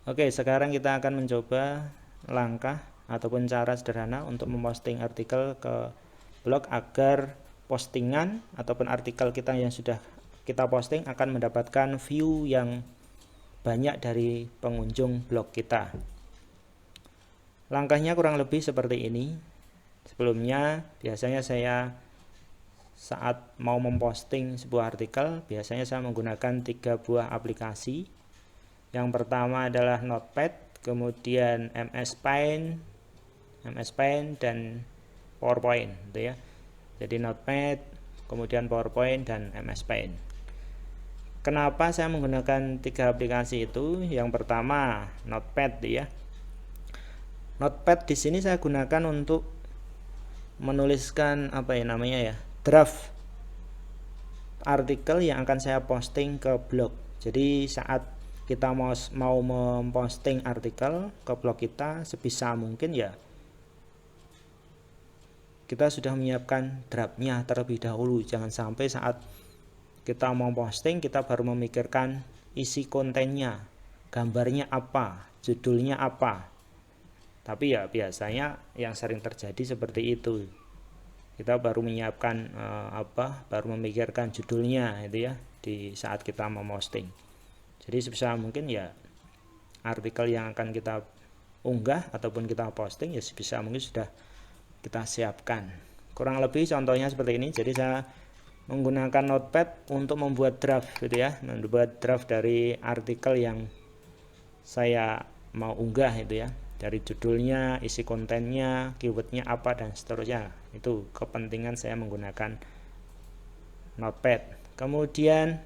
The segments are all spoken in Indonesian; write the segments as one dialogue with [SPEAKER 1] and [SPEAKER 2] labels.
[SPEAKER 1] Oke, sekarang kita akan mencoba langkah ataupun cara sederhana untuk memposting artikel ke blog agar postingan ataupun artikel kita yang sudah kita posting akan mendapatkan view yang banyak dari pengunjung blog kita. Langkahnya kurang lebih seperti ini. Sebelumnya biasanya saya saat mau memposting sebuah artikel, biasanya saya menggunakan 3 buah aplikasi. Yang pertama adalah Notepad, kemudian MS Paint dan PowerPoint, gitu ya. Jadi Notepad, kemudian PowerPoint dan MS Paint. Kenapa saya menggunakan 3 aplikasi itu? Yang pertama Notepad, ya. Notepad di sini saya gunakan untuk menuliskan draft artikel yang akan saya posting ke blog. Jadi saat kita mau memposting artikel ke blog kita, sebisa mungkin ya kita sudah menyiapkan draftnya terlebih dahulu. Jangan sampai saat kita mau posting kita baru memikirkan isi kontennya, gambarnya apa, judulnya apa. Tapi ya biasanya yang sering terjadi seperti itu. Kita baru menyiapkan baru memikirkan judulnya itu ya di saat kita memposting. Jadi sebisa mungkin ya artikel yang akan kita unggah ataupun kita posting ya sebisa mungkin sudah kita siapkan. Kurang lebih contohnya seperti ini. Jadi saya menggunakan Notepad untuk membuat draft gitu ya, membuat draft dari artikel yang saya mau unggah itu ya, dari judulnya, isi kontennya, keywordnya apa dan seterusnya. Itu kepentingan saya menggunakan Notepad. Kemudian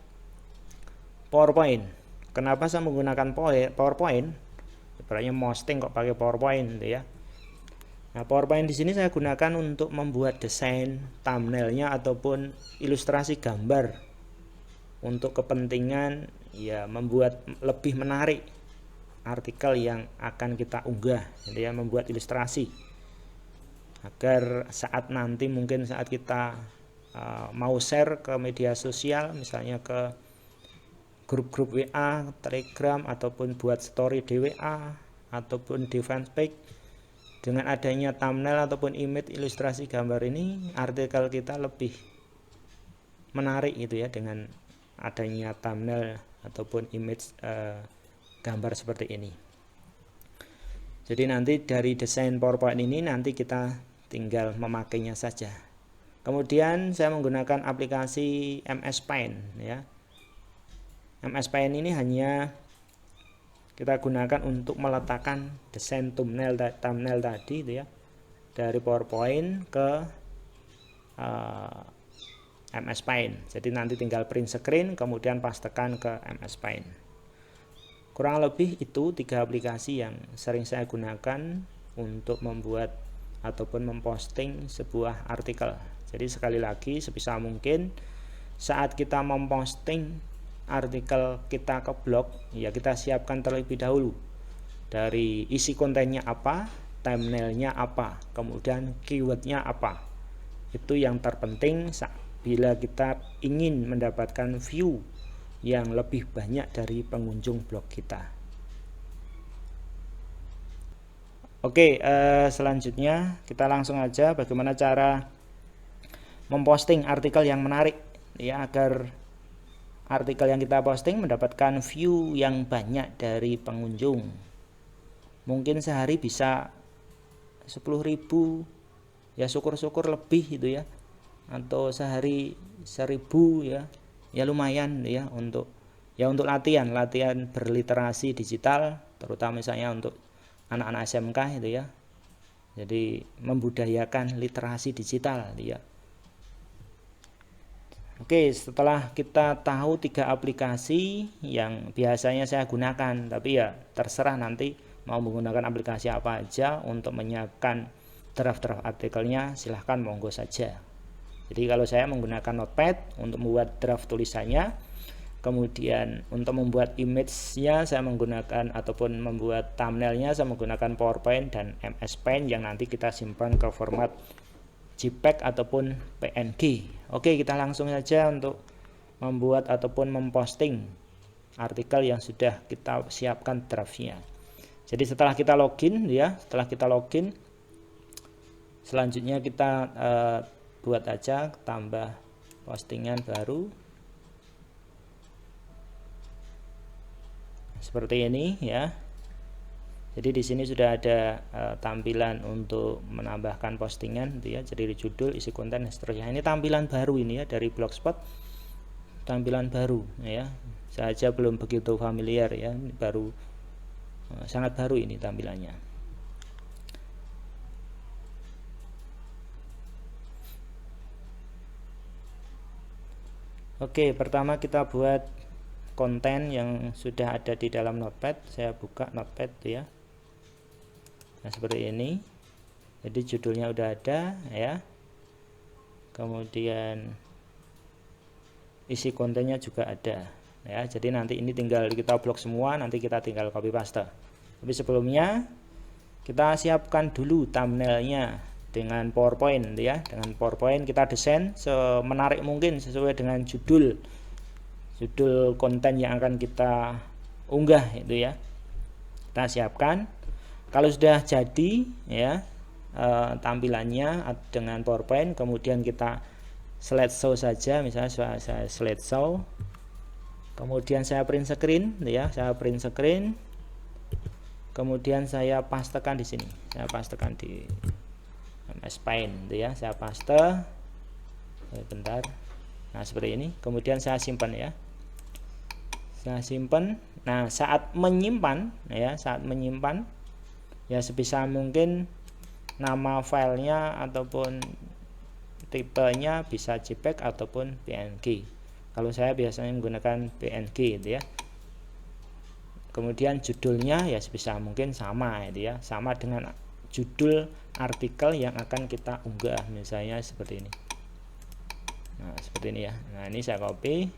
[SPEAKER 1] PowerPoint. Kenapa saya menggunakan PowerPoint? Sebenarnya posting kok pakai PowerPoint gitu ya. Nah, PowerPoint di sini saya gunakan untuk membuat desain thumbnailnya ataupun ilustrasi gambar untuk kepentingan ya membuat lebih menarik artikel yang akan kita unggah, jadi ya, membuat ilustrasi agar saat nanti mungkin saat kita mau share ke media sosial, misalnya ke grup-grup WA, Telegram, ataupun buat story di WA ataupun di fanpage, dengan adanya thumbnail ataupun image ilustrasi gambar ini, artikel kita lebih menarik gitu ya dengan adanya thumbnail ataupun image gambar seperti ini. Jadi nanti dari desain PowerPoint ini nanti kita tinggal memakainya saja. Kemudian saya menggunakan aplikasi MS Paint ya. MS Paint ini hanya kita gunakan untuk meletakkan desain thumbnail tadi itu ya, dari PowerPoint ke MS Paint. Jadi nanti tinggal print screen kemudian pastekan ke MS Paint. Kurang lebih itu 3 aplikasi yang sering saya gunakan untuk membuat ataupun memposting sebuah artikel. Jadi sekali lagi sebisa mungkin saat kita memposting artikel kita ke blog ya kita siapkan terlebih dahulu dari isi kontennya apa, thumbnailnya apa, kemudian keywordnya apa. Itu yang terpenting bila kita ingin mendapatkan view yang lebih banyak dari pengunjung blog kita. Oke, selanjutnya kita langsung aja bagaimana cara memposting artikel yang menarik ya, agar artikel yang kita posting mendapatkan view yang banyak dari pengunjung. Mungkin sehari bisa 10.000 ya, syukur-syukur lebih gitu ya, atau sehari 1.000 ya, ya lumayan ya untuk latihan berliterasi digital, terutama misalnya untuk anak-anak SMK itu ya. Jadi membudayakan literasi digital ya. Oke, setelah kita tahu 3 aplikasi yang biasanya saya gunakan, tapi ya terserah nanti mau menggunakan aplikasi apa aja untuk menyiapkan draft artikelnya, silahkan monggo saja. Jadi kalau saya menggunakan Notepad untuk membuat draft tulisannya, kemudian untuk membuat image-nya saya menggunakan ataupun membuat thumbnailnya saya menggunakan PowerPoint dan MS Paint yang nanti kita simpan ke format JPEG ataupun PNG. Oke, kita langsung saja untuk membuat ataupun memposting artikel yang sudah kita siapkan draftnya. Jadi setelah kita login ya, selanjutnya kita buat aja tambah postingan baru seperti ini ya. Jadi di sini sudah ada tampilan untuk menambahkan postingan gitu ya. Jadi judul, isi konten dan seterusnya. Ini tampilan baru ini ya dari Blogspot. Tampilan baru ya. Saya aja belum begitu familiar ya. Ini baru sangat baru ini tampilannya. Oke, pertama kita buat konten yang sudah ada di dalam Notepad. Saya buka Notepad ya. Nah, seperti ini. Jadi judulnya udah ada ya. Kemudian isi kontennya juga ada ya. Jadi nanti ini tinggal kita blok semua, nanti kita tinggal copy paste. Tapi sebelumnya kita siapkan dulu thumbnailnya dengan PowerPoint ya. Dengan PowerPoint kita desain semenarik mungkin sesuai dengan judul konten yang akan kita unggah itu ya. Kita siapkan. Kalau sudah jadi ya tampilannya dengan PowerPoint, kemudian kita slideshow saja, misalnya saya slideshow, kemudian saya print screen ya, kemudian saya pastekan di sini, saya pastekan di MS Paint ya, saya paste bentar. Nah seperti ini, kemudian saya simpan ya, saya simpan. Nah saat menyimpan ya sebisa mungkin nama filenya ataupun tipenya bisa JPEG ataupun PNG. Kalau saya biasanya menggunakan PNG gitu ya. Kemudian judulnya ya sebisa mungkin sama itu ya, sama dengan judul artikel yang akan kita unggah, misalnya seperti ini. Nah seperti ini ya. Nah ini saya copy,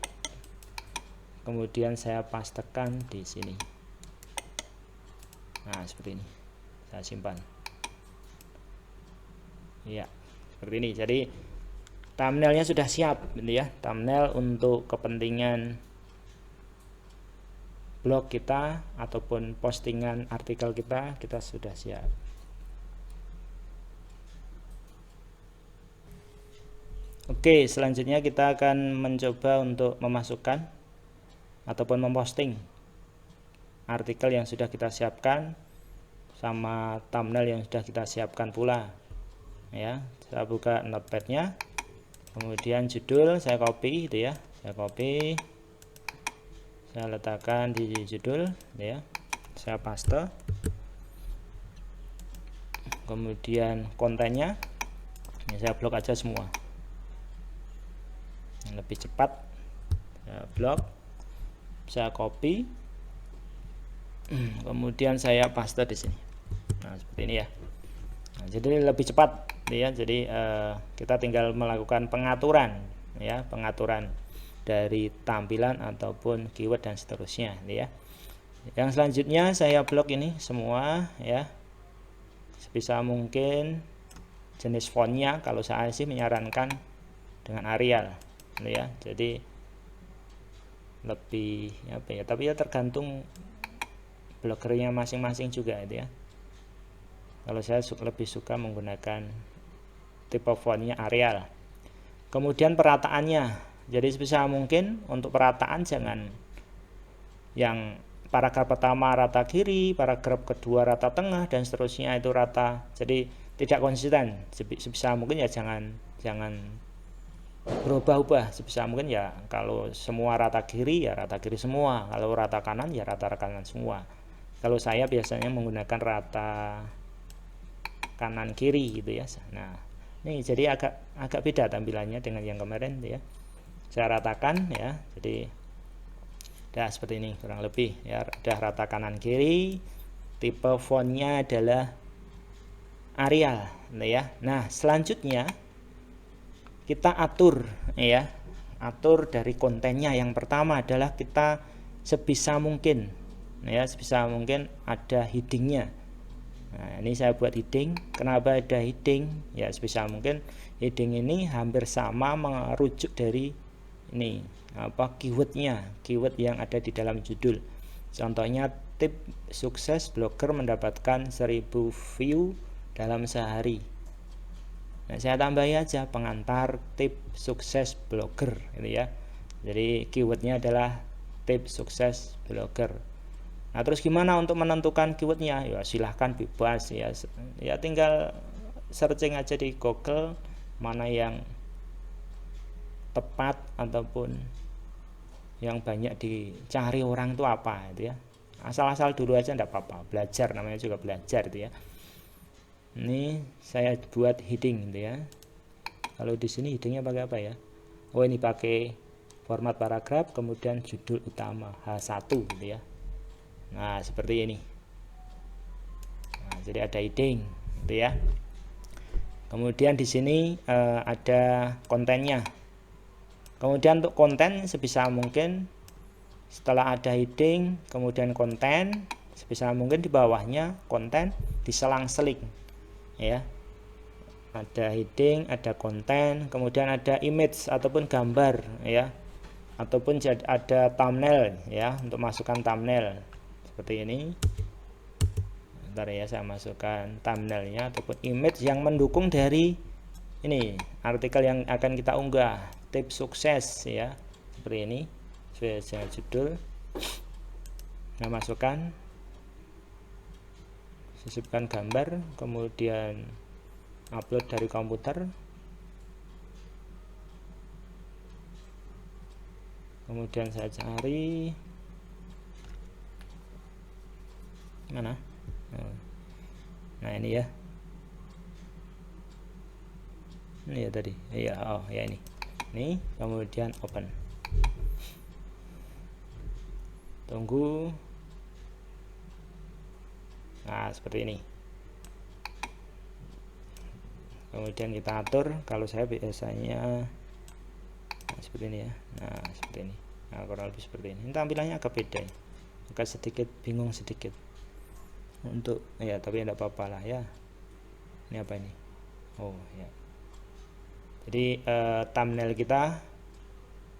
[SPEAKER 1] kemudian saya pastekan di sini. Nah seperti ini, saya simpan ya, seperti ini. Jadi thumbnailnya sudah siap gitu ya, thumbnail untuk kepentingan blog kita ataupun postingan artikel kita sudah siap. Oke, selanjutnya kita akan mencoba untuk memasukkan ataupun memposting artikel yang sudah kita siapkan sama thumbnail yang sudah kita siapkan pula ya. Saya buka notepadnya, kemudian judul saya copy gitu ya, saya letakkan di judul ya, saya paste, kemudian kontennya ya, saya blok aja semua yang lebih cepat, saya blok, saya copy, kemudian saya paste di sini. Nah seperti ini ya. Nah, jadi lebih cepat ya. Jadi kita tinggal melakukan pengaturan ya, pengaturan dari tampilan ataupun keyword dan seterusnya ya. Yang selanjutnya saya blok ini semua ya, sebisa mungkin jenis fontnya kalau saya sih menyarankan dengan Arial ya. Jadi lebih apa ya, tapi ya tergantung blogernya masing-masing juga itu ya. Kalau saya lebih suka menggunakan tipe fontnya Arial. Kemudian perataannya, jadi sebisa mungkin untuk perataan jangan yang paragraf pertama rata kiri, paragraf kedua rata tengah dan seterusnya itu rata. Jadi tidak konsisten. Sebisa mungkin ya jangan berubah-ubah. Sebisa mungkin ya kalau semua rata kiri ya rata kiri semua, kalau rata kanan ya rata kanan semua. Kalau saya biasanya menggunakan rata kanan kiri gitu ya. Nah ini jadi agak beda tampilannya dengan yang kemarin ya. Saya ratakan ya, jadi udah seperti ini kurang lebih ya, udah rata kanan kiri, tipe fontnya adalah Arial ya. Nah selanjutnya kita atur ya, atur dari kontennya. Yang pertama adalah kita sebisa mungkin ya, sebisa mungkin ada headingnya. Nah ini saya buat heading. Kenapa ada heading ya, sebisa mungkin heading ini hampir sama merujuk dari ini apa keyword yang ada di dalam judul. Contohnya tip sukses blogger mendapatkan 1000 view dalam sehari. Nah, saya tambahi aja pengantar tip sukses blogger gitu ya. Jadi keywordnya adalah tip sukses blogger. Nah, terus gimana untuk menentukan keywordnya? Ya silahkan bebas ya. Ya tinggal searching aja di Google mana yang tepat ataupun yang banyak dicari orang itu apa itu ya. Asal-asal dulu aja enggak apa-apa, belajar, namanya juga belajar itu ya. Ini saya buat heading gitu ya. Kalau di sini headingnya pakai apa ya? Oh, ini pakai format paragraf, kemudian judul utama H1 gitu ya. Nah, seperti ini. Nah, jadi ada heading gitu ya. Kemudian di sini ada kontennya. Kemudian untuk konten sebisa mungkin setelah ada heading, kemudian konten, sebisa mungkin di bawahnya konten diselang-seling ya. Ada heading, ada konten, kemudian ada image ataupun gambar ya, ataupun ada thumbnail ya, untuk masukkan thumbnail seperti ini. Bentar ya, saya masukkan thumbnailnya ataupun image yang mendukung dari ini artikel yang akan kita unggah, tips sukses ya, seperti ini sesuai judul. Nah, masukkan, sisipkan gambar, kemudian upload dari komputer, kemudian saya cari mana. Nah, ini ya, ini ya tadi ya, oh ya ini kemudian open, tunggu. Nah, seperti ini. Kemudian kita atur, kalau saya biasanya seperti ini ya. Nah, seperti ini. Nah, kurang lebih seperti ini. Ini tampilannya agak beda ya, agak sedikit bingung sedikit untuk ya, tapi tidak apa-apa lah ya. Ini apa ini? Oh ya, jadi thumbnail kita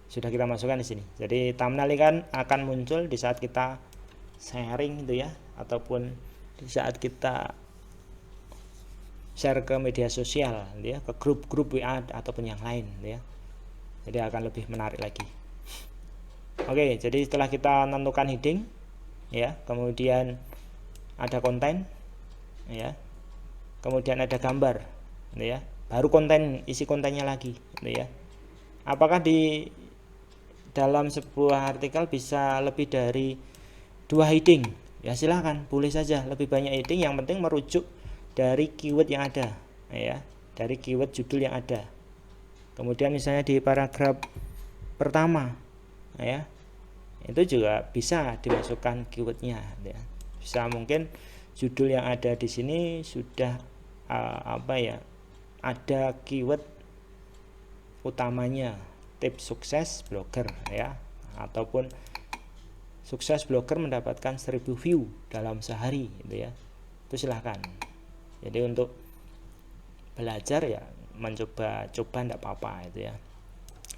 [SPEAKER 1] sudah kita masukkan di sini. Jadi thumbnail kan akan muncul di saat kita sharing itu ya, ataupun di saat kita share ke media sosial ya, ke grup-grup WA ataupun yang lain ya. Jadi akan lebih menarik lagi. Oke, jadi setelah kita menentukan heading ya, kemudian ada konten ya, kemudian ada gambar gitu ya, baru konten, isi kontennya lagi gitu ya. Apakah di dalam sebuah artikel bisa lebih dari 2 heading? Ya silahkan, boleh saja lebih banyak heading, yang penting merujuk dari keyword yang ada ya, dari keyword judul yang ada. Kemudian misalnya di paragraf pertama ya, itu juga bisa dimasukkan keywordnya ya. Bisa mungkin judul yang ada di sini sudah apa ya, ada keyword utamanya tips sukses blogger ya, ataupun sukses blogger mendapatkan 1000 view dalam sehari gitu ya. Itu silahkan. Jadi untuk belajar ya, mencoba-coba enggak apa-apa itu ya.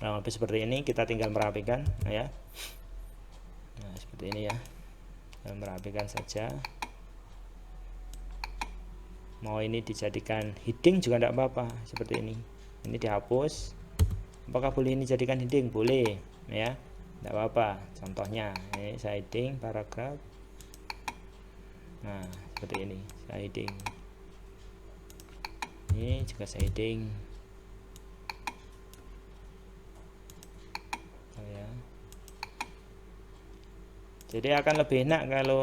[SPEAKER 1] Nah, lebih seperti ini, kita tinggal merapikan ya. Nah, seperti ini ya. Dan merapikan saja. Mau ini dijadikan heading juga tidak apa-apa, seperti ini. Ini dihapus. Apakah boleh ini jadikan heading? Boleh ya, tidak apa-apa. Contohnya ini saya heading paragraf. Nah, seperti ini saya heading. Ini juga saya heading. Oh ya. Jadi akan lebih enak kalau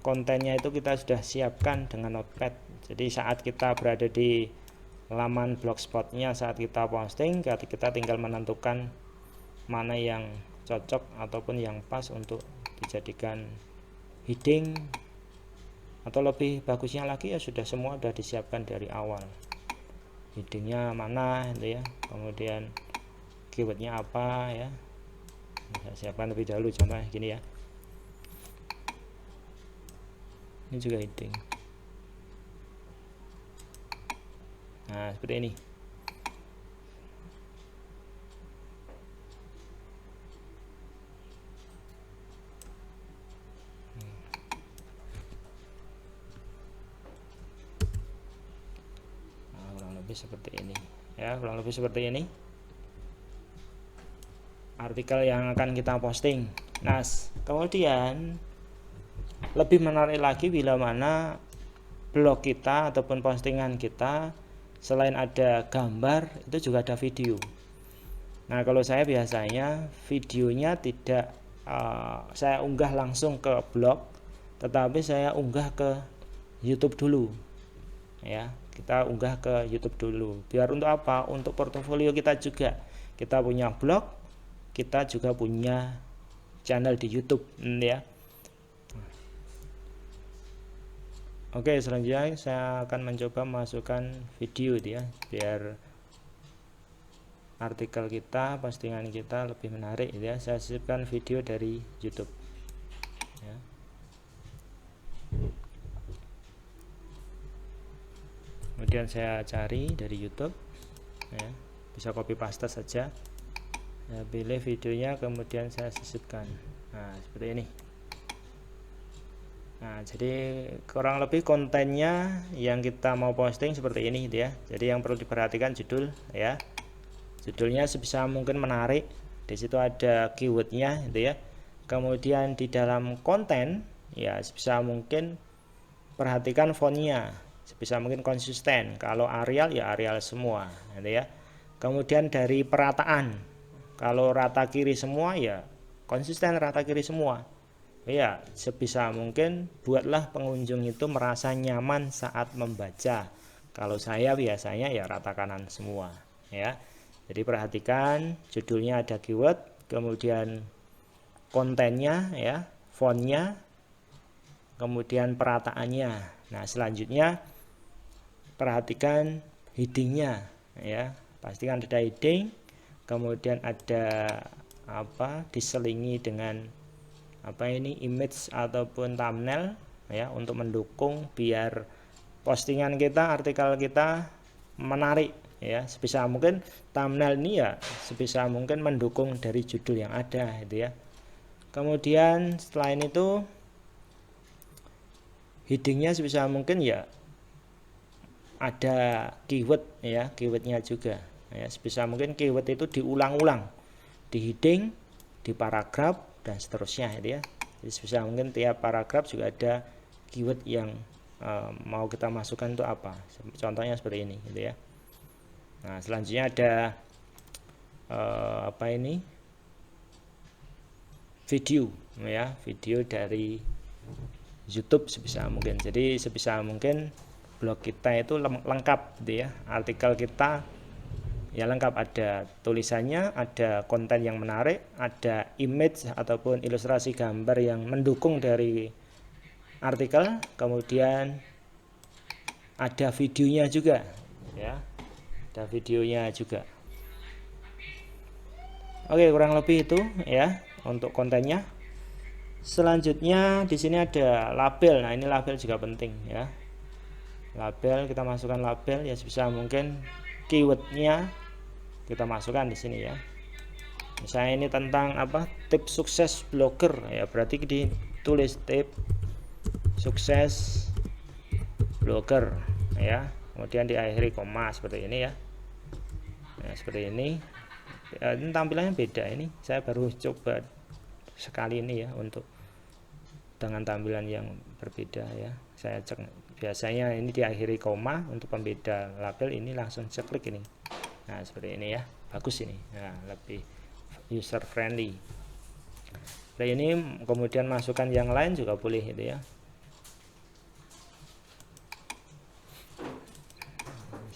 [SPEAKER 1] kontennya itu kita sudah siapkan dengan Notepad. Jadi saat kita berada di laman blogspotnya, saat kita posting, kita tinggal menentukan mana yang cocok ataupun yang pas untuk dijadikan heading, atau lebih bagusnya lagi ya sudah semua sudah disiapkan dari awal. Headingnya mana itu ya, kemudian keywordnya apa ya, saya siapkan lebih dahulu. Contohnya gini ya, ini juga heading. Nah, seperti ini. lebih seperti ini ya, kurang lebih seperti ini artikel yang akan kita posting. Nah, kemudian lebih menarik lagi bila mana blog kita ataupun postingan kita selain ada gambar itu juga ada video. Nah, kalau saya biasanya videonya tidak saya unggah langsung ke blog, tetapi saya unggah ke YouTube dulu ya. Kita unggah ke YouTube dulu. Biar untuk apa? Untuk portofolio kita juga. Kita punya blog, kita juga punya channel di YouTube ya. Oke, selanjutnya saya akan mencoba masukkan video ya, biar artikel kita, postingan kita lebih menarik ya. Saya sisipkan video dari YouTube ya. Kemudian saya cari dari YouTube ya, bisa copy paste saja. Saya pilih videonya, kemudian saya sisipkan. Nah, seperti ini. Nah, jadi kurang lebih kontennya yang kita mau posting seperti ini ya. Jadi yang perlu diperhatikan judul ya. Judulnya sebisa mungkin menarik. Di situ ada keywordnya gitu ya. Kemudian di dalam konten ya sebisa mungkin perhatikan fontnya. Sebisa mungkin konsisten. Kalau Arial ya Arial semua gitu ya. Kemudian dari perataan, kalau rata kiri semua ya konsisten rata kiri semua ya. Sebisa mungkin buatlah pengunjung itu merasa nyaman saat membaca. Kalau saya biasanya ya rata kanan semua ya. Jadi perhatikan judulnya ada keyword, kemudian kontennya ya, fontnya, kemudian perataannya. Nah, selanjutnya perhatikan headingnya ya, pastikan ada heading, kemudian ada apa, diselingi dengan apa ini, image ataupun thumbnail ya, untuk mendukung biar postingan kita, artikel kita menarik ya. Sebisa mungkin thumbnail ini ya sebisa mungkin mendukung dari judul yang ada gitu ya. Kemudian selain itu headingnya sebisa mungkin ya ada keyword ya, keywordnya juga ya. Sebisa mungkin keyword itu diulang-ulang di heading, di paragraf dan seterusnya gitu ya. Jadi sebisa mungkin tiap paragraf juga ada keyword yang mau kita masukkan itu apa. Contohnya seperti ini gitu ya. Nah, selanjutnya ada apa ini, video ya, video dari YouTube sebisa mungkin. Jadi sebisa mungkin blog kita itu lengkap gitu ya, artikel kita ya lengkap, ada tulisannya, ada konten yang menarik, ada image ataupun ilustrasi gambar yang mendukung dari artikel, kemudian ada videonya juga ya, ada videonya juga. Oke, kurang lebih itu ya untuk kontennya. Selanjutnya di sini ada label. Nah, ini label juga penting ya. Label, kita masukkan label ya sebisa mungkin keywordnya kita masukkan di sini ya. Misalnya ini tentang apa, tips sukses blogger ya, berarti ditulis tips sukses blogger ya, kemudian diakhiri koma seperti ini ya. Nah, seperti ini. Ini tampilannya beda, ini saya baru coba sekali ini ya untuk dengan tampilan yang berbeda ya. Saya cek, biasanya ini diakhiri koma untuk pembeda label, ini langsung klik ini. Nah, seperti ini ya, bagus ini. Nah, lebih user friendly. Nah, ini kemudian masukkan yang lain juga boleh itu ya.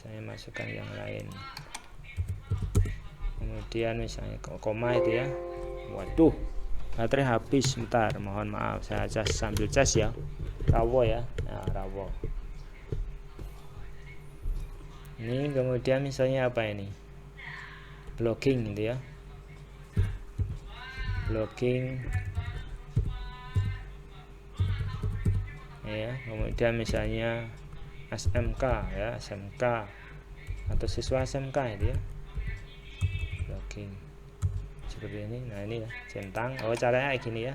[SPEAKER 1] Saya masukkan yang lain. Kemudian misalnya koma itu ya. Waduh, baterai habis, sebentar, mohon maaf, saya sambil cas ya. Rawo ya, nah, rawo. Ini kemudian misalnya apa ini, blogging gitu ya, blogging ya. Kemudian misalnya SMK ya, SMK atau siswa SMK itu ya, blogging seperti ini. Nah, ini ya centang. Oh, caranya kayak gini ya.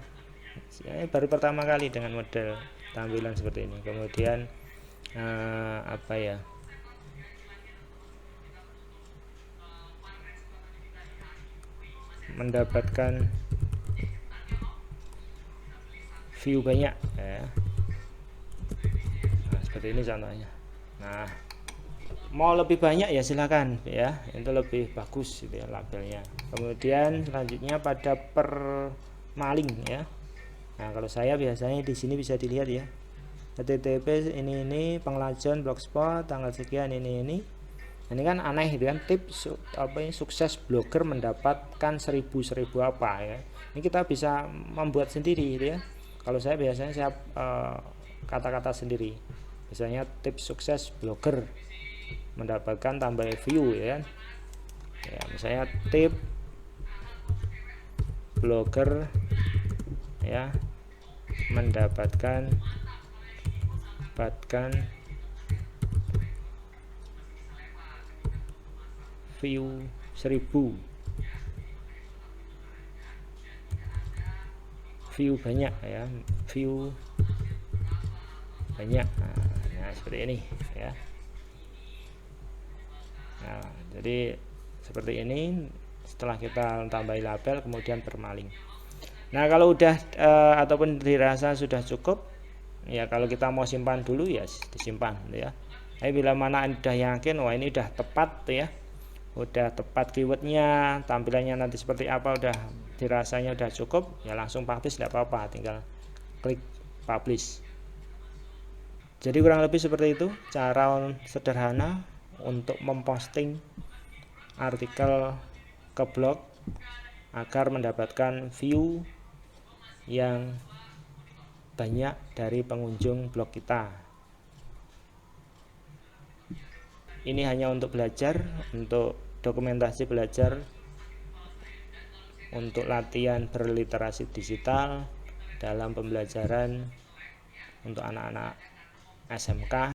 [SPEAKER 1] Saya baru pertama kali dengan model tampilan seperti ini. Kemudian apa ya, mendapatkan view banyak ya. Nah, seperti ini contohnya. Nah, mau lebih banyak ya silakan ya, itu lebih bagus gitu ya labelnya. Kemudian selanjutnya pada per maling ya. Nah, kalau saya biasanya di sini bisa dilihat ya, http ini pengelajun blogspot tanggal sekian ini kan aneh gitu kan, tips apa ini sukses blogger mendapatkan 1000 apa ya. Ini kita bisa membuat sendiri gitu ya. Kalau saya biasanya saya kata-kata sendiri, biasanya tips sukses blogger mendapatkan tambah view ya kan ya, misalnya tip blogger ya mendapatkan view 1000, view banyak ya, view banyak. Nah, seperti ini ya. Nah, jadi seperti ini setelah kita tambahi label kemudian permaling. Nah, kalau udah ataupun dirasa sudah cukup ya, kalau kita mau simpan dulu ya disimpan ya. Tapi bila mana udah yakin wah ini udah tepat ya, udah tepat keywordnya, tampilannya nanti seperti apa, udah dirasanya udah cukup ya, langsung publish tidak apa-apa, tinggal klik publish. Jadi kurang lebih seperti itu cara sederhana untuk memposting artikel ke blog agar mendapatkan view yang banyak dari pengunjung blog kita. Ini hanya untuk belajar, untuk dokumentasi belajar, untuk latihan berliterasi digital dalam pembelajaran untuk anak-anak SMK.